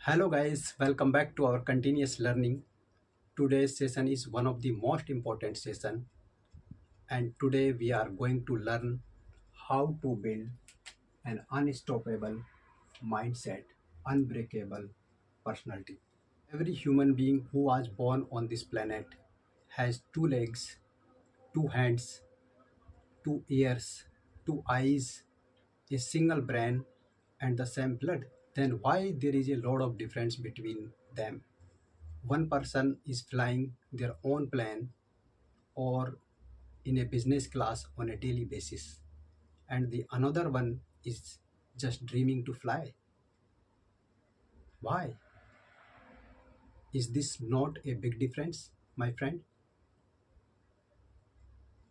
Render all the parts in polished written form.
Hello guys, welcome back to our continuous learning. Today's session is one of the most important session, and today we are going to learn how to build an unstoppable mindset, unbreakable personality. Every human being who was born on this planet has two legs, two hands, two ears, two eyes, a single brain and the same blood. Then why there is a lot of difference between them? One person is flying their own plane or in a business class on a daily basis, and the another one is just dreaming to fly. Why is this not a big difference, my friend?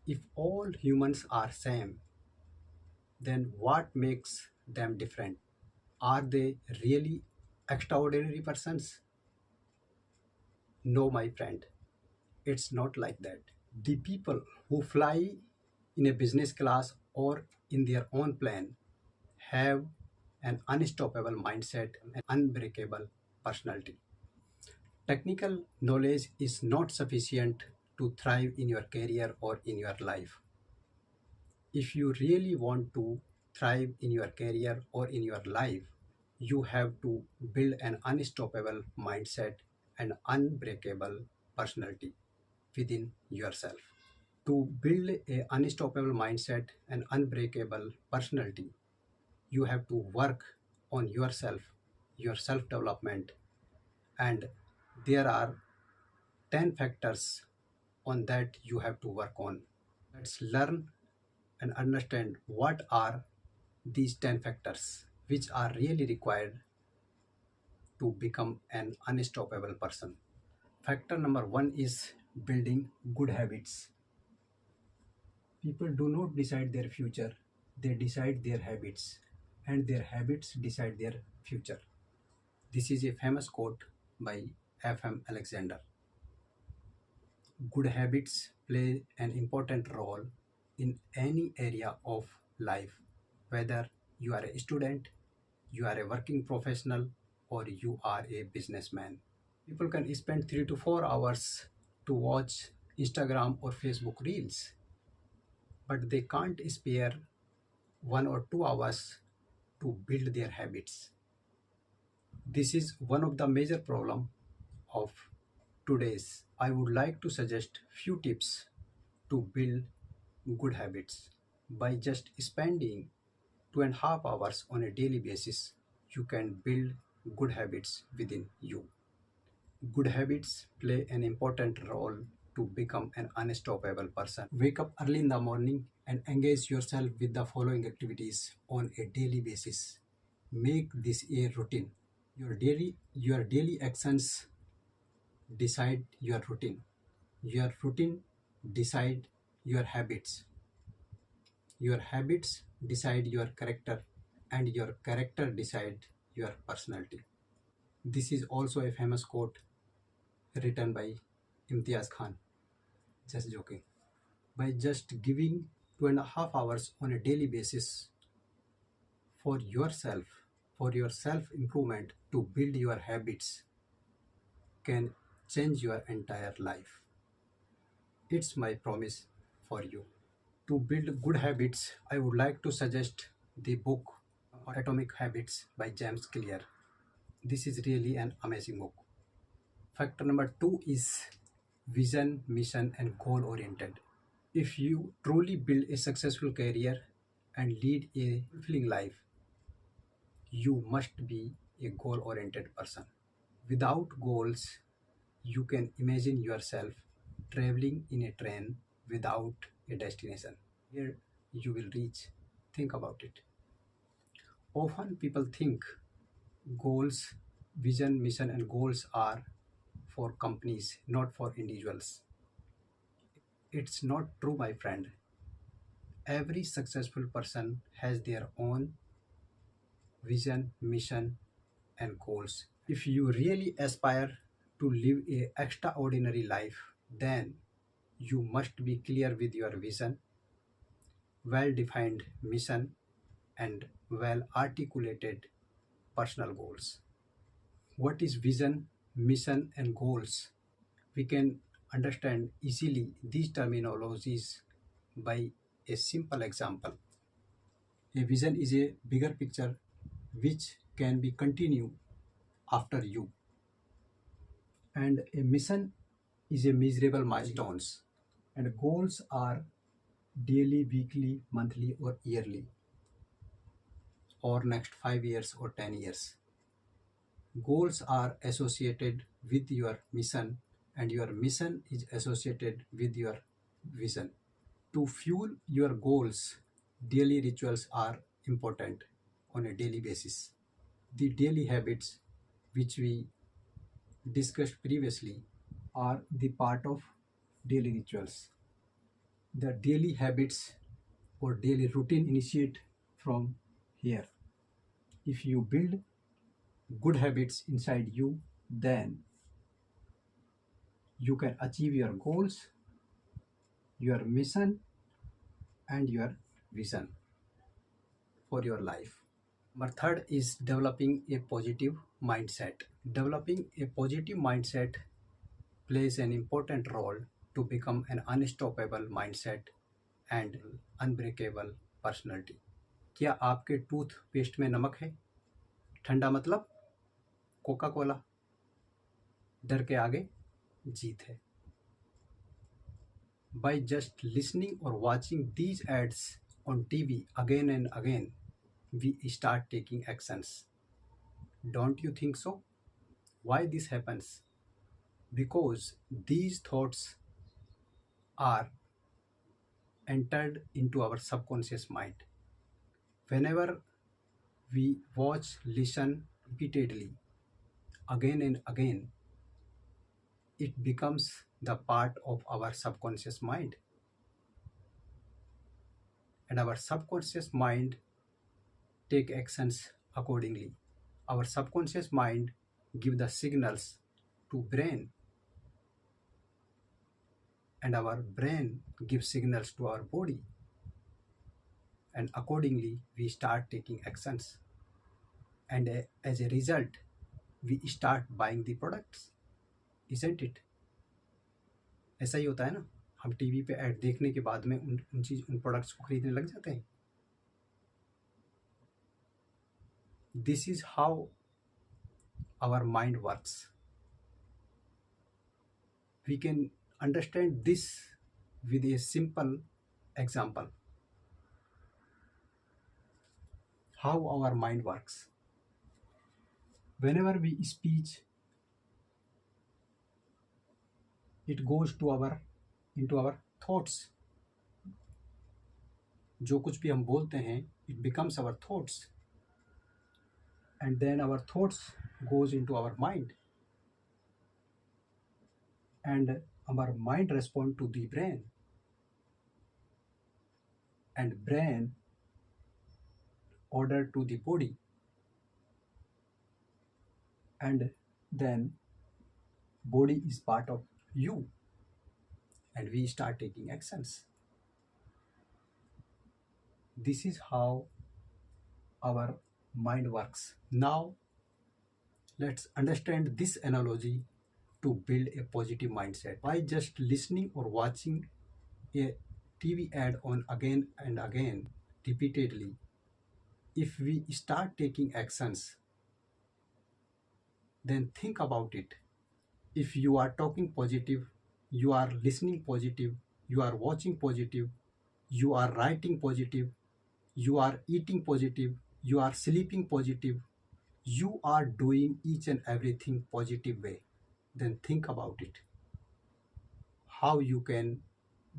If all humans are same, then what makes them different? Are they really extraordinary persons? No, my friend, it's not like that. The people who fly in a business class or in their own plane have an unstoppable mindset and unbreakable personality. Technical knowledge is not sufficient to thrive in your career or in your life. If you really want to thrive in your career or in your life, you have to build an unstoppable mindset and unbreakable personality within yourself. To build a unstoppable mindset and unbreakable personality, you have to work on yourself, your self development, and there are 10 factors on that you have to work on. Let's learn and understand what are these 10 factors which are really required to become an unstoppable person. Factor number 1 is building good habits. People do not decide their future, they decide their habits, and their habits decide their future. This is a famous quote by F.M. Alexander. Good habits play an important role in any area of life, whether you are a student, you are a working professional, or you are a businessman. People can spend 3 to 4 hours to watch Instagram or Facebook reels, but they can't spare 1 or 2 hours to build their habits. This is one of the major problem of today's. I would like to suggest few tips to build good habits. By just spending 2.5 hours on a daily basis, you can build good habits within you. Good habits play an important role to become an unstoppable person. Wake up early in the morning and engage yourself with the following activities on a daily basis. Make this a routine. Your daily actions decide your routine. Your routine decide your habits. Your habits decide your character, and your character decide your personality. This is also a famous quote written by Imtiaz Khan. Just joking. By just giving 2.5 hours on a daily basis for yourself, for your self improvement to build your habits, can change your entire life. It's my promise for you. To build good habits, I would like to suggest the book Atomic Habits by James Clear. This is really an amazing book. Factor number 2 is vision, mission, and goal oriented. If you truly build a successful career and lead a fulfilling life, you must be a goal oriented person. Without goals, you can imagine yourself traveling in a train without a destination. Where you will reach? Think about it. Often people think goals, vision, mission, and goals are for companies, not for individuals. It's not true, my friend. Every successful person has their own vision, mission, and goals. If you really aspire to live a extraordinary life, then you must be clear with your vision, well defined mission, and well articulated personal goals. What is vision, mission, and goals? We can understand easily these terminologies by a simple example. A vision is a bigger picture which can be continued after you, and a mission is a measurable milestones, and goals are daily, weekly, monthly, or yearly, or next 5 years or 10 years. Goals are associated with your mission, and your mission is associated with your vision. To fuel your goals, daily rituals are important on a daily basis. The daily habits which we discussed previously are the part of daily rituals. The daily habits or daily routine initiate from here. If you build good habits inside you, then you can achieve your goals, your mission, and your vision for your life. Number third is developing a positive mindset. Developing a positive mindset plays an important role to become an unstoppable mindset and unbreakable personality. क्या आपके toothpaste में नमक है? ठंडा मतलब Coca Cola. डर के आगे जीत है. By just listening or watching these ads on TV again and again, we start taking actions. Don't you think so? Why this happens? Because these thoughts are entered into our subconscious mind. Whenever we watch, listen repeatedly, again and again, it becomes the part of our subconscious mind. And our subconscious mind take actions accordingly. Our subconscious mind give the signals to brain, and our brain gives signals to our body, and accordingly we start taking actions, and as a result we start buying the products, isn't it? ऐसा ही होता है ना, हम TV पे add देखने के बाद में उन प्रोडक्ट्स को खरीदने लग जाते हैं. This is how our mind works. We can understand this with a simple example. How our mind works. Whenever we speak, it goes into our thoughts. जो कुछ भी हम बोलते हैं, it becomes our thoughts, and then our thoughts goes into our mind, and our mind respond to the brain, and brain order to the body, and then body is part of you, and we start taking actions. This is how our mind works. Now let's understand this analogy to build a positive mindset. By just listening or watching a TV ad on again and again repeatedly, if we start taking actions, then think about it. If you are talking positive, you are listening positive, you are watching positive, you are writing positive, you are eating positive, you are sleeping positive, you are doing each and everything positive way, then think about it. How you can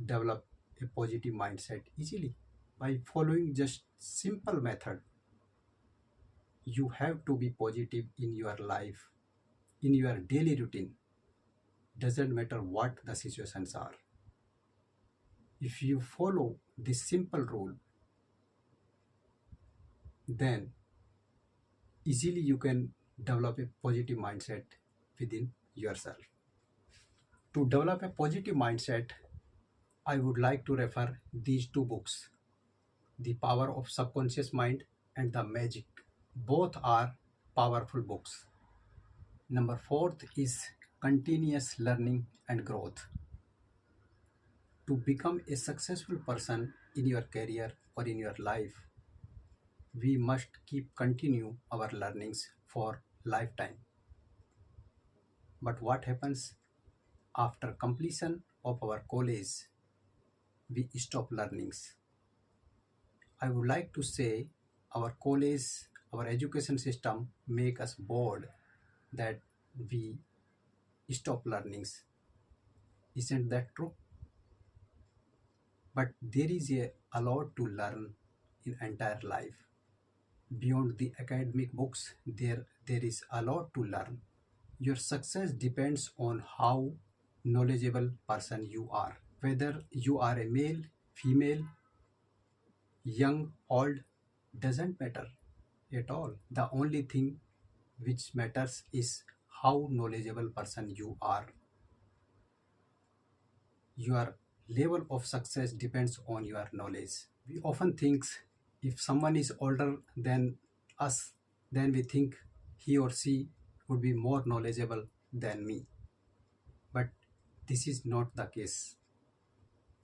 develop a positive mindset easily? By following just simple method. You have to be positive in your life, in your daily routine. Doesn't matter what the situations are. If you follow this simple rule, then easily you can develop a positive mindset within yourself. To develop a positive mindset, I would like to refer these two books, The Power of Subconscious Mind and The Magic. Both are powerful books. Number fourth is continuous learning and growth. To become a successful person in your career or in your life, we must keep continue our learnings for lifetime. But what happens after completion of our college? We stop learnings. I would like to say our college, our education system make us bored that we stop learnings. Isn't that true? But there is a lot to learn in entire life. Beyond the academic books, there is a lot to learn. Your success depends on how knowledgeable person you are. Whether you are a male, female, young, old, doesn't matter at all. The only thing which matters is how knowledgeable person you are. Your level of success depends on your knowledge. We often think if someone is older than us, then we think he or she would be more knowledgeable than me. But this is not the case.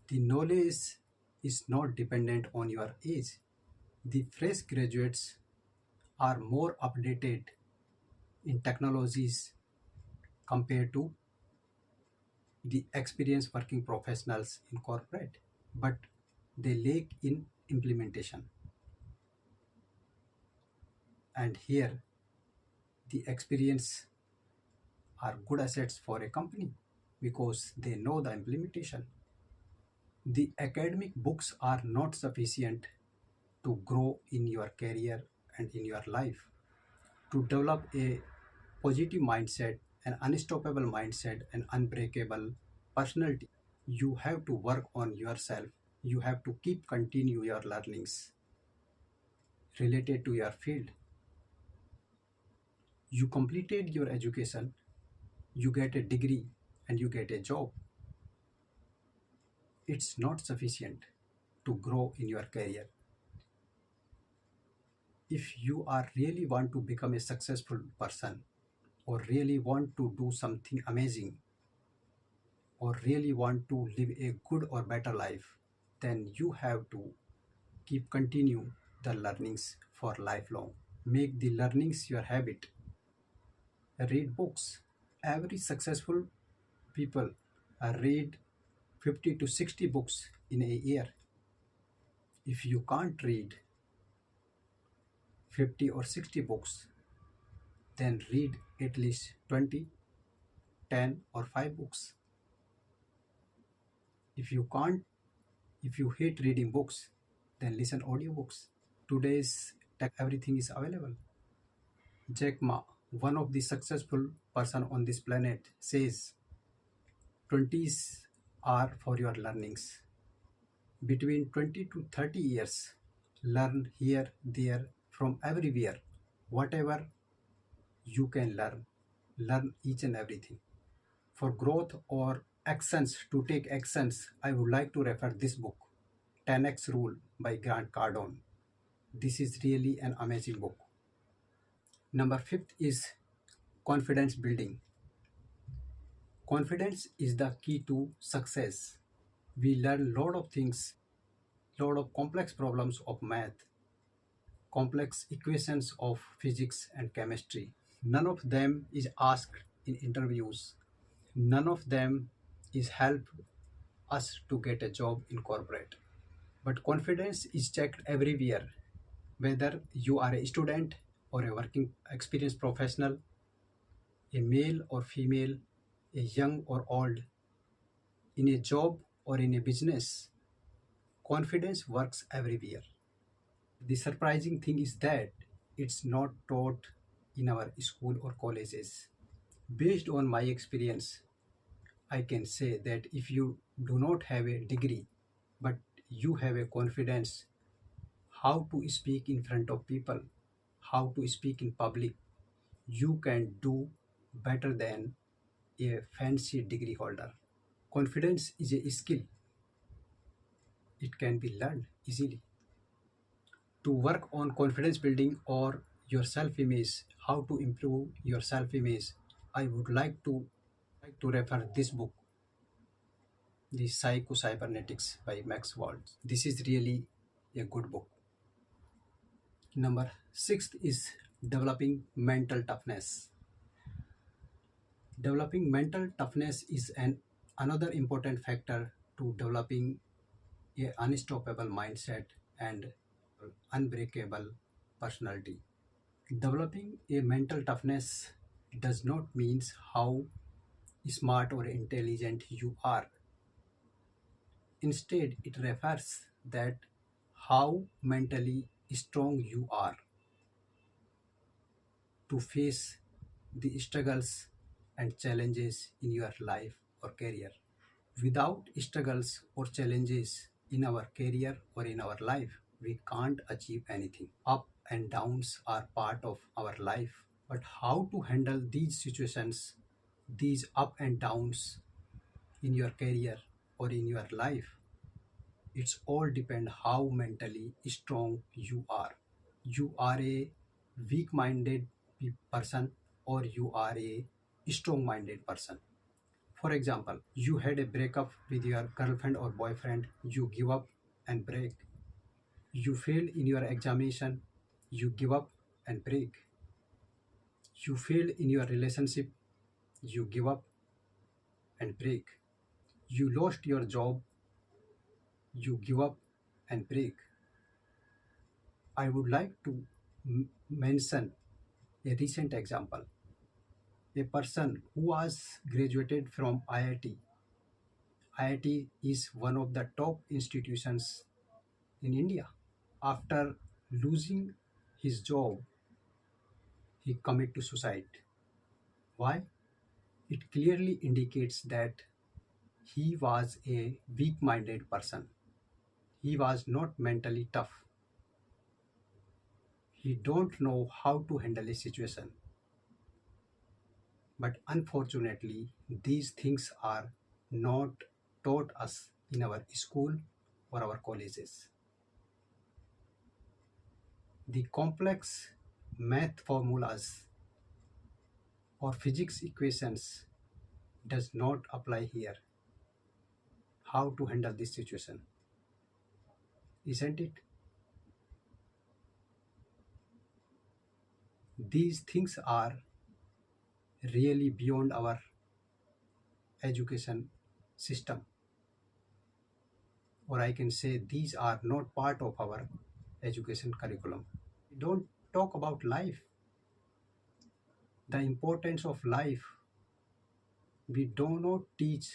The knowledge is not dependent on your age. The fresh graduates are more updated in technologies compared to the experienced working professionals in corporate, but they lack in implementation. And here, the experience are good assets for a company because they know the implementation. The academic books are not sufficient to grow in your career and in your life. To develop a positive mindset, an unstoppable mindset, an unbreakable personality, you have to work on yourself. You have to keep continue your learnings related to your field. You completed your education, you get a degree, and you get a job. It's not sufficient to grow in your career. If you are really want to become a successful person, or really want to do something amazing, or really want to live a good or better life, then you have to keep continue the learnings for lifelong. Make the learnings your habit. Read books. Every successful people read 50 to 60 books in a year. If you can't read 50 or 60 books, then read at least 20, 10 or 5 books. If you can't, if you hate reading books, then listen audiobooks. Today's tech everything is available. Jack Ma, one of the successful person on this planet, says 20s are for your learnings. Between 20 to 30 years, learn here, there, from everywhere. Whatever you can learn each and everything. For growth or actions, to take actions, I would like to refer this book, 10x Rule by Grant Cardone. This is really an amazing book. Number fifth is confidence building. Confidence is the key to success. We learn lot of things, lot of complex problems of math, complex equations of physics and chemistry. None of them is asked in interviews. None of them is help us to get a job in corporate. But confidence is checked everywhere, whether you are a student or a working experienced professional, a male or female, a young or old, in a job or in a business. Confidence works everywhere. The surprising thing is that it's not taught in our school or colleges. Based on my experience, I can say that if you do not have a degree, but you have a confidence how to speak in front of people, how to speak in public, you can do better than a fancy degree holder. Confidence is a skill, it can be learned easily. To work on confidence building or your self image, how to improve your self image, I would like to refer this book, The Psycho Cybernetics by Max Waltz. This is really a good book. Number six is developing mental toughness. Developing mental toughness is another important factor to developing a unstoppable mindset and unbreakable personality. Developing a mental toughness does not mean how smart or intelligent you are. Instead, it refers that how mentally strong you are to face the struggles and challenges in your life or career. Without struggles or challenges in our career or in our life, we can't achieve anything. Up and downs are part of our life, but how to handle these situations, these up and downs in your career or in your life, it's all depend how mentally strong you are. You are a weak minded person or you are a strong minded person. For example, you had a breakup with your girlfriend or boyfriend, you give up and break. You failed in your examination, you give up and break. You failed in your relationship, you give up and break. You lost your job, you give up and break. I would like to mention a recent example. A person who was graduated from IIT. IIT is one of the top institutions in India. After losing his job, he committed to suicide. Why? It clearly indicates that he was a weak-minded person. He was not mentally tough. He don't know how to handle a situation. But unfortunately, these things are not taught us in our school or our colleges. The complex math formulas or physics equations does not apply here. How to handle this situation, isn't it? These things are really beyond our education system, or I can say these are not part of our education curriculum. We don't talk about life, the importance of life. We do not teach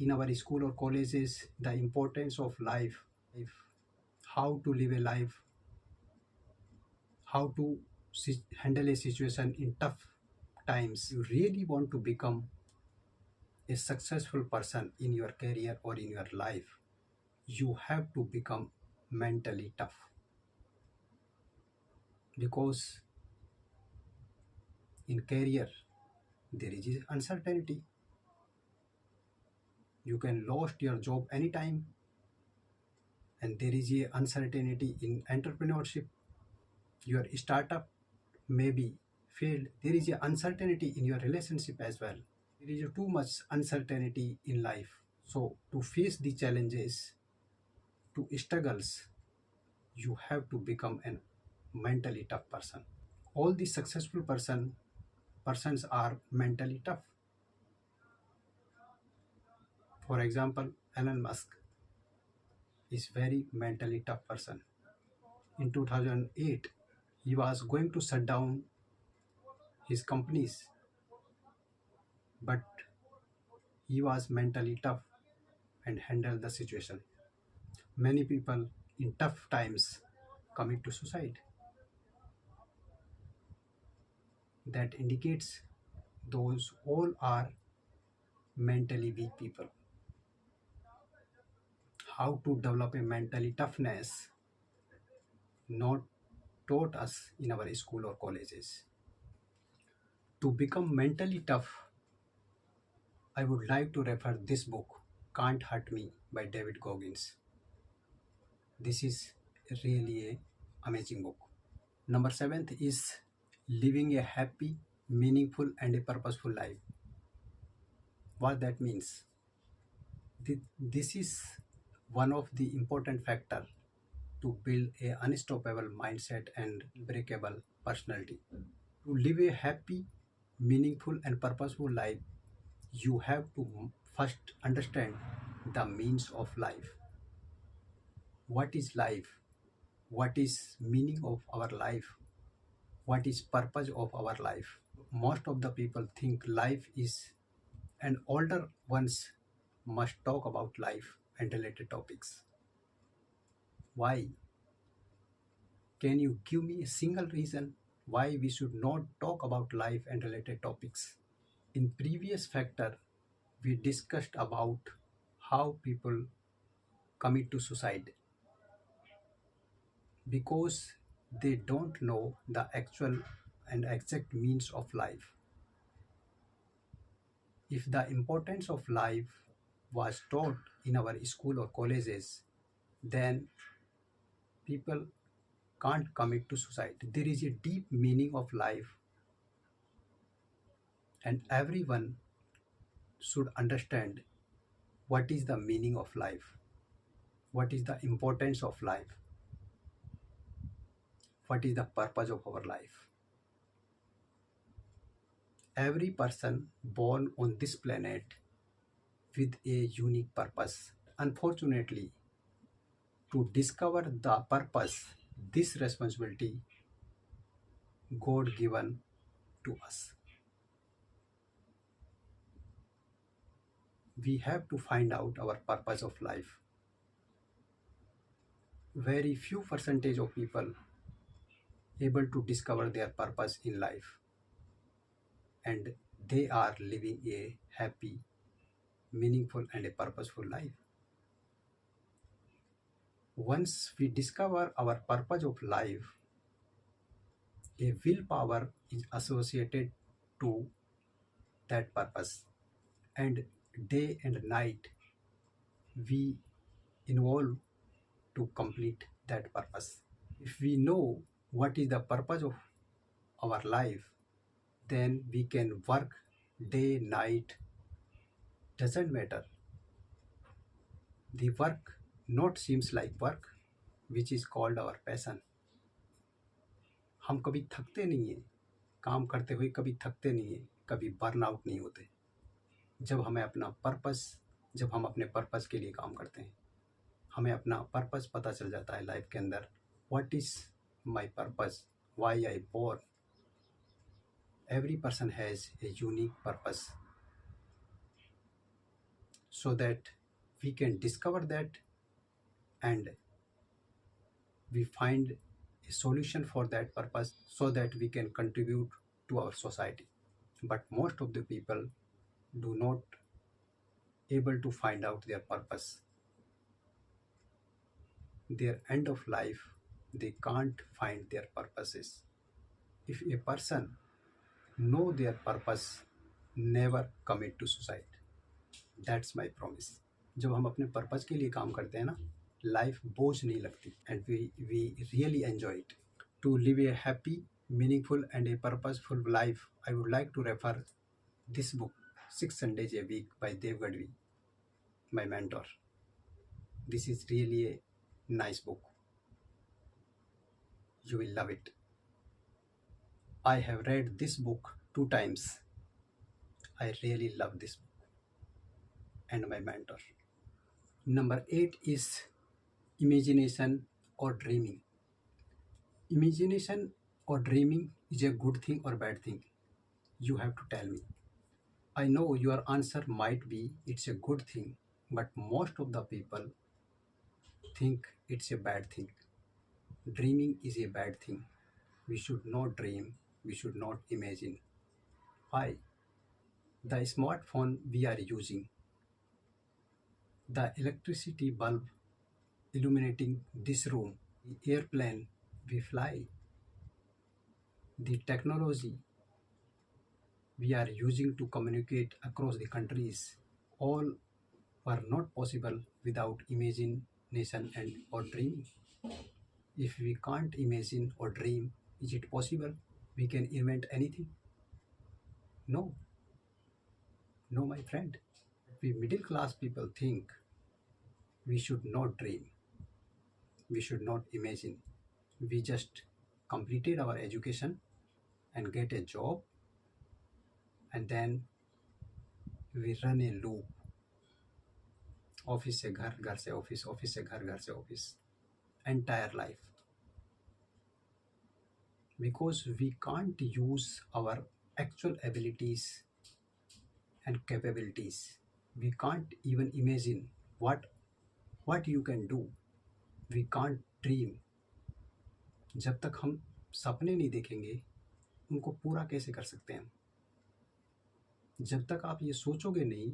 in our school or colleges the importance of life, how to live a life, how to handle a situation in tough times. You really want to become a successful person in your career or in your life, you have to become mentally tough, because in career there is uncertainty. You can lose your job anytime, and there is a uncertainty in entrepreneurship. Your startup may be failed. There is a uncertainty in your relationship as well. There is too much uncertainty in life. So to face the challenges, to struggles, you have to become a mentally tough person. All the successful persons are mentally tough. For example, Elon Musk is very mentally tough person. In 2008, he was going to shut down his companies, but he was mentally tough and handled the situation. Many people in tough times commit to suicide. That indicates those all are mentally weak people. How to develop a mentally toughness not taught us in our school or colleges. To become mentally tough, I would like to refer this book, Can't Hurt Me by David Goggins. This is really a amazing book. Number seventh is living a happy meaningful and a purposeful life. What that means? This is one of the important factor to build a unstoppable mindset and breakable personality. To live a happy, meaningful and purposeful life, you have to first understand the means of life. What is life? What is meaning of our life? What is purpose of our life? Most of the people think life is, and older ones must talk about life and related topics. Why? Can you give me a single reason why we should not talk about life and related topics? In previous factor, we discussed about how people commit to suicide because they don't know the actual and exact means of life. If the importance of life was taught in our school or colleges, then people can't commit to suicide. There is a deep meaning of life, and everyone should understand what is the meaning of life, what is the importance of life, what is the purpose of our life. Every person born on this planet with a unique purpose. Unfortunately, to discover the purpose, this responsibility God given to us. We have to find out our purpose of life. Very few percentage of people able to discover their purpose in life, and they are living a happy, meaningful and a purposeful life. Once we discover our purpose of life, a willpower is associated to that purpose, and day and night we involve to complete that purpose. If we know what is the purpose of our life, then we can work day, night, doesn't matter. The work not seems like work, which is called our passion. हम कभी थकते नहीं हैं, काम करते हुए कभी थकते नहीं हैं, कभी बर्न आउट नहीं होते। जब हमें अपना पर्पस जब हम अपने पर्पस के लिए काम करते हैं, हमें अपना पर्पस पता चल जाता है लाइफ के अंदर। What is my purpose, why I born. Every person has a unique purpose, so that we can discover that and we find a solution for that purpose so that we can contribute to our society. But most of the people do not able to find out their purpose. Their end of life, they can't find their purposes. If a person know their purpose, never commit to suicide. That's my promise. जब हम अपने purpose के लिए काम करते हैं ना, life बोझ नहीं लगती and we really enjoy it. To live a happy, meaningful and a purposeful life, I would like to refer this book, 6 Sundays a Week by Dev Gadvi, my mentor. This is really a nice book. You will love it. I have read this book 2 times. I really love this book and my mentor. Number 8 is imagination or dreaming. Imagination or dreaming is a good thing or bad thing? You have to tell me. I know your answer might be it's a good thing, but most of the people think it's a bad thing. Dreaming is a bad thing. We should not dream, we should not imagine. Why? The smartphone we are using, the electricity bulb illuminating this room, the airplane we fly, the technology we are using to communicate across the countries, all were not possible without imagination and or dreaming. If we can't imagine or dream, is it possible we can invent anything? No, no, my friend. We middle class people think we should not dream, we should not imagine. We just completed our education and get a job, and then we run a loop. Office से घर, घर से office, office से घर, घर से office, entire life, because we can't use our actual abilities and capabilities. We can't even imagine what you can do. We can't dream. जब तक हम सपने नहीं देखेंगे, उनको पूरा कैसे कर सकते हैं हम? जब तक आप ये सोचोगे नहीं,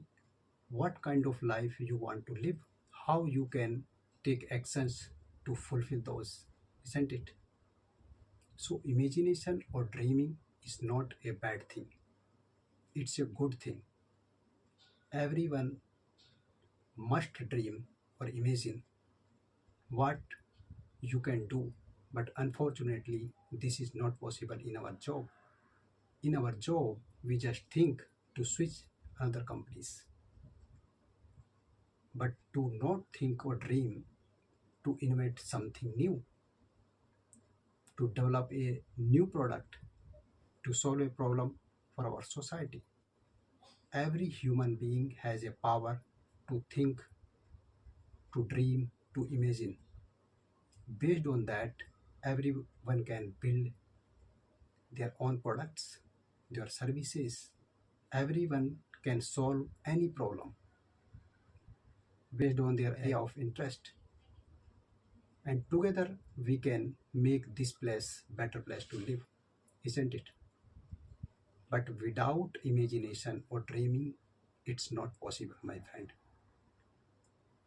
what kind of life you want to live, how you can take actions to fulfill those, isn't it? So imagination or dreaming is not a bad thing, it's a good thing. Everyone must dream or imagine what you can do, but unfortunately this is not possible in our job. In our job we just think to switch other companies, but to not think or dream to invent something new, to develop a new product, to solve a problem for our society. Every human being has a power to think, to dream, to imagine. Based on that, everyone can build their own products, their services. Everyone can solve any problem based on their area of interest. And together we can make this place better place to live, isn't it? But without imagination or dreaming, it's not possible, my friend.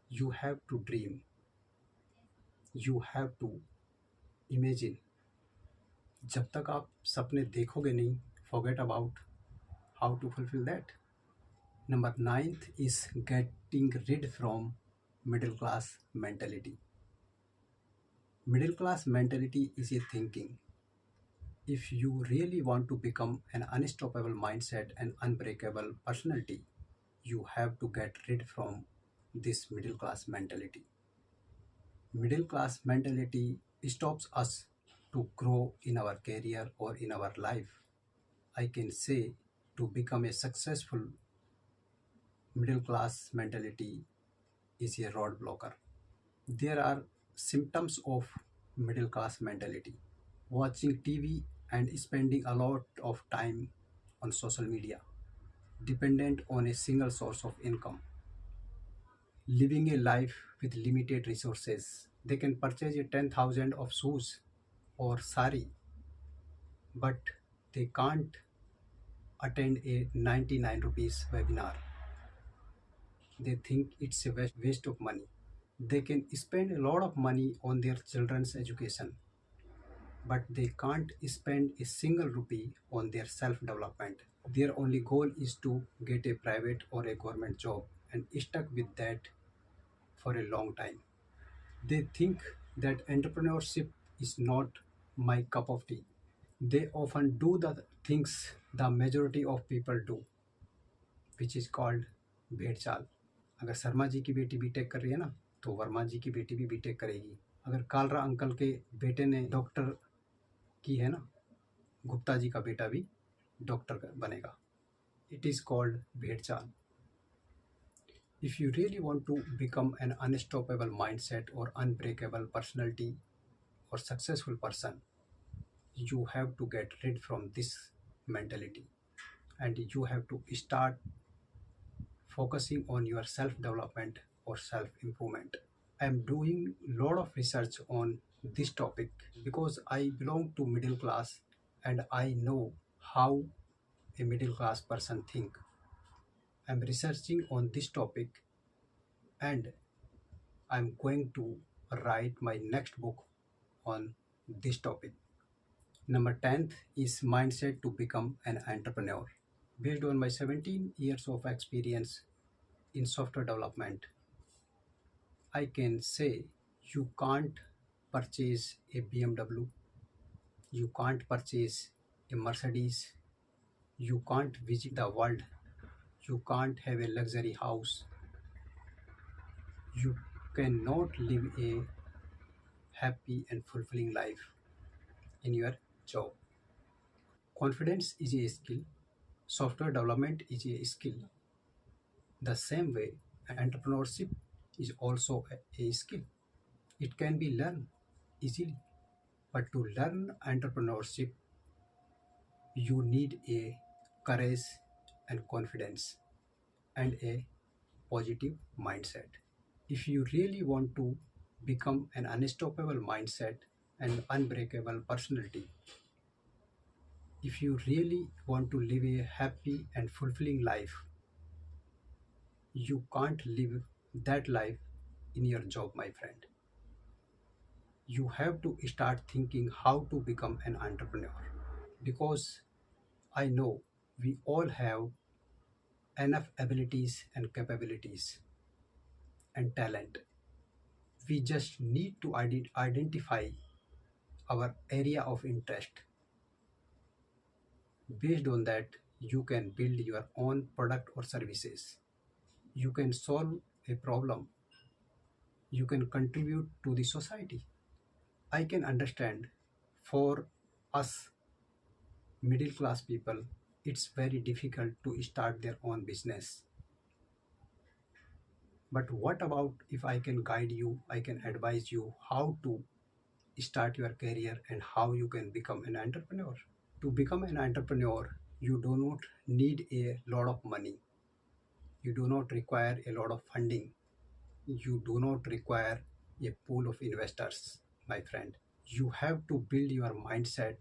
You have to dream, you have to imagine. जब तक आप सपने देखोगे नहीं, forget about how to fulfill that. Number ninth is getting rid from middle class mentality. Middle class mentality is a thinking. If you really want to become an unstoppable mindset and unbreakable personality, you have to get rid from this middle class mentality. Middle class mentality stops us to grow in our career or in our life. I can say to become a successful, middle class mentality is a roadblocker. There are symptoms of middle class mentality: watching TV and spending a lot of time on social media, dependent on a single source of income, living a life with limited resources. They can purchase a 10,000 of shoes or sari, but they can't attend a 99 rupees webinar. They think it's a waste of money. They can spend a lot of money on their children's education, but they can't spend a single rupee on their self-development. Their only goal is to get a private or a government job and stuck with that for a long time. They think that entrepreneurship is not my cup of tea. They often do the things the majority of people do, which is called भेड़ चाल. अगर शर्मा जी की बेटी BTech कर रही है ना, तो वर्मा जी की बेटी भी बीटेक करेगी. अगर कालरा अंकल के बेटे ने डॉक्टर की है ना, गुप्ता जी का बेटा भी डॉक्टर बनेगा. इट इज़ कॉल्ड भेड़ चाल. If you really want to become an unstoppable mindset or unbreakable personality or successful person, you have to get rid from this mentality, and you have to start focusing on your self development or self improvement. I am doing a lot of research on this topic because I belong to middle class and I know how a middle class person think. I am researching on this topic and I am going to write my next book on this topic. Number 10th is mindset to become an entrepreneur. Based on my 17 years of experience in software development, I can say you can't purchase a BMW, you can't purchase a Mercedes, You can't visit the world. You can't have a luxury house. You cannot live a happy and fulfilling life in your job. Confidence is a skill. Software development is a skill. The same way, entrepreneurship is also a skill. It can be learned easily. But to learn entrepreneurship, you need a courage and confidence and a positive mindset. If you really want to become an unstoppable mindset and unbreakable personality, if you really want to live a happy and fulfilling life, you can't live that life in your job, my friend. You have to start thinking how to become an entrepreneur, because I know we all have enough abilities and capabilities and talent. We just need to identify our area of interest. Based on that, you can build your own product or services. You can solve a problem. You can contribute to the society. I can understand, for us middle class people, it's very difficult to start their own business. But what about if I can guide you, I can advise you how to start your career and how you can become an entrepreneur? To become an entrepreneur, you do not need a lot of money. You do not require a lot of funding. You do not require a pool of investors, my friend. You have to build your mindset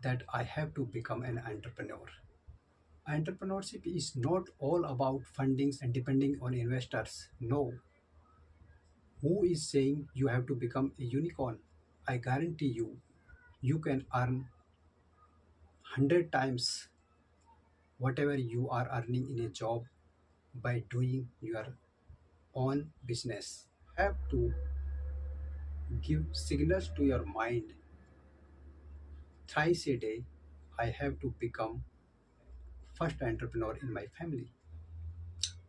that I have to become an entrepreneur. Entrepreneurship is not all about fundings and depending on investors. No. Who is saying you have to become a unicorn? I guarantee you, you can earn 100 times whatever you are earning in a job by doing your own business. Have to give signals to your mind thrice a day. I have to become first entrepreneur in my family.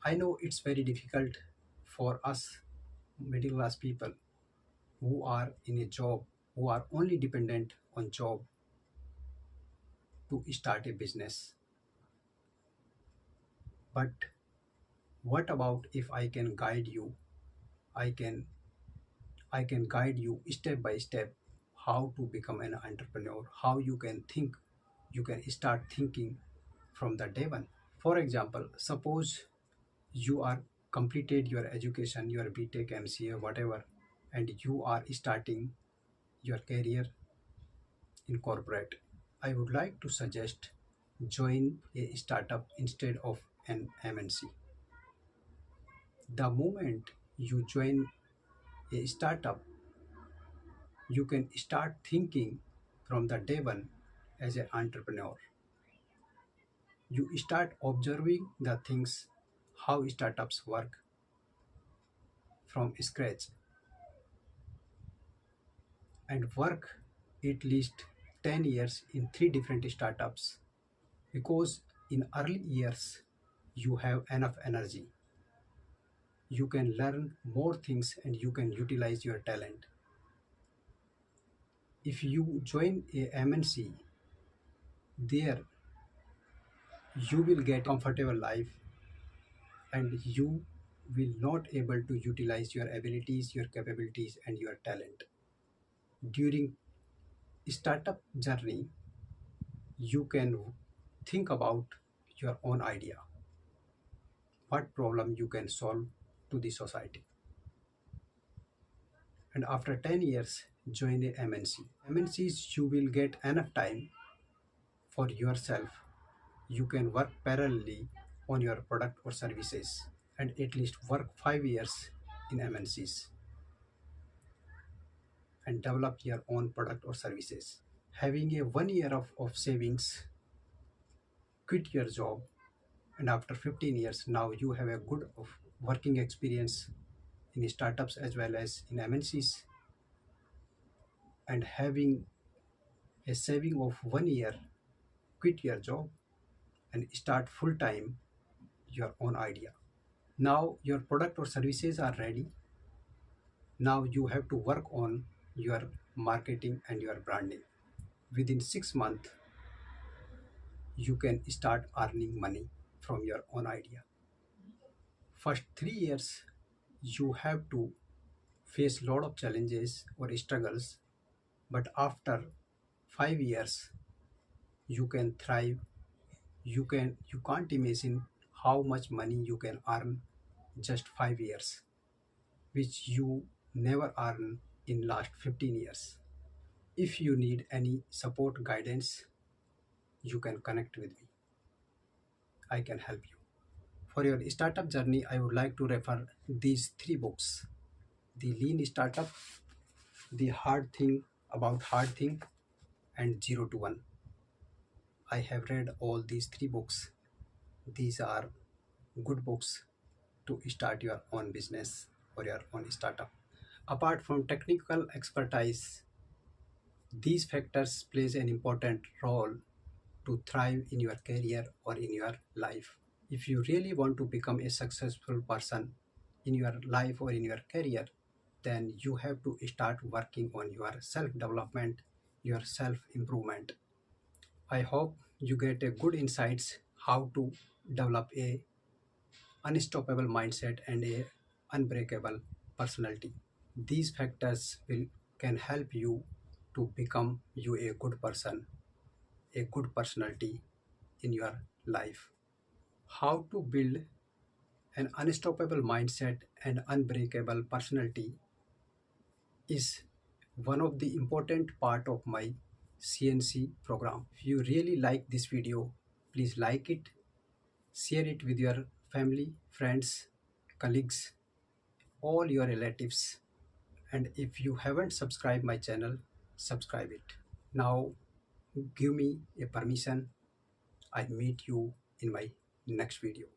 I know it's very difficult for us middle class people who are in a job, who are only dependent on job to start a business. But what about if I can guide you? I can I can guide you step by step how to become an entrepreneur, how you can think, you can start thinking from the day one. For example, suppose you are completed your education, your BTech, MCA, whatever, and you are starting your career in corporate. I would like to suggest join a startup instead of an MNC. The moment you join a startup, you can start thinking from the day one as an entrepreneur. You start observing the things, how startups work from scratch, and work at least 10 years in three different startups, because in early years you have enough energy, you can learn more things and you can utilize your talent. If you join a MNC, there you will get comfortable life and you will not able to utilize your abilities, your capabilities and your talent. During startup journey, you can think about your own idea, what problem you can solve to the society. And after 10 years, join a MNC. MNCs, you will get enough time for yourself. You can work parallelly on your product or services and at least work 5 years in MNCs and develop your own product or services. Having a 1 year of savings, quit your job, and after 15 years, now you have a good of working experience in startups as well as in MNCs, and having a saving of 1 year, quit your job and start full time your own idea. Now your product or services are ready. Now you have to work on your marketing and your branding. Within 6 months, you can start earning money from your own idea. First 3 years, you have to face a lot of challenges or struggles, but after 5 years, you can thrive. You can't imagine how much money you can earn just 5 years, which you never earn in last 15 years. If you need any support guidance, you can connect with me. I can help you. For your startup journey, I would like to refer these three books: The Lean Startup, The Hard Thing About Hard Thing, and Zero to One. I have read all these three books. These are good books to start your own business or your own startup. Apart from technical expertise, these factors plays an important role to thrive in your career or in your life. If you really want to become a successful person in your life or in your career, then you have to start working on your self development, your self improvement. I hope you get a good insights how to develop a unstoppable mindset and a unbreakable personality. These factors will can help you to become you a good person, a good personality in your life. How to build an unstoppable mindset and unbreakable personality is one of the important part of my CNC program. If you really like this video, please like it, share it with your family, friends, colleagues, all your relatives. And if you haven't subscribed my channel, subscribe it. Now give me a permission. I meet you in my next video.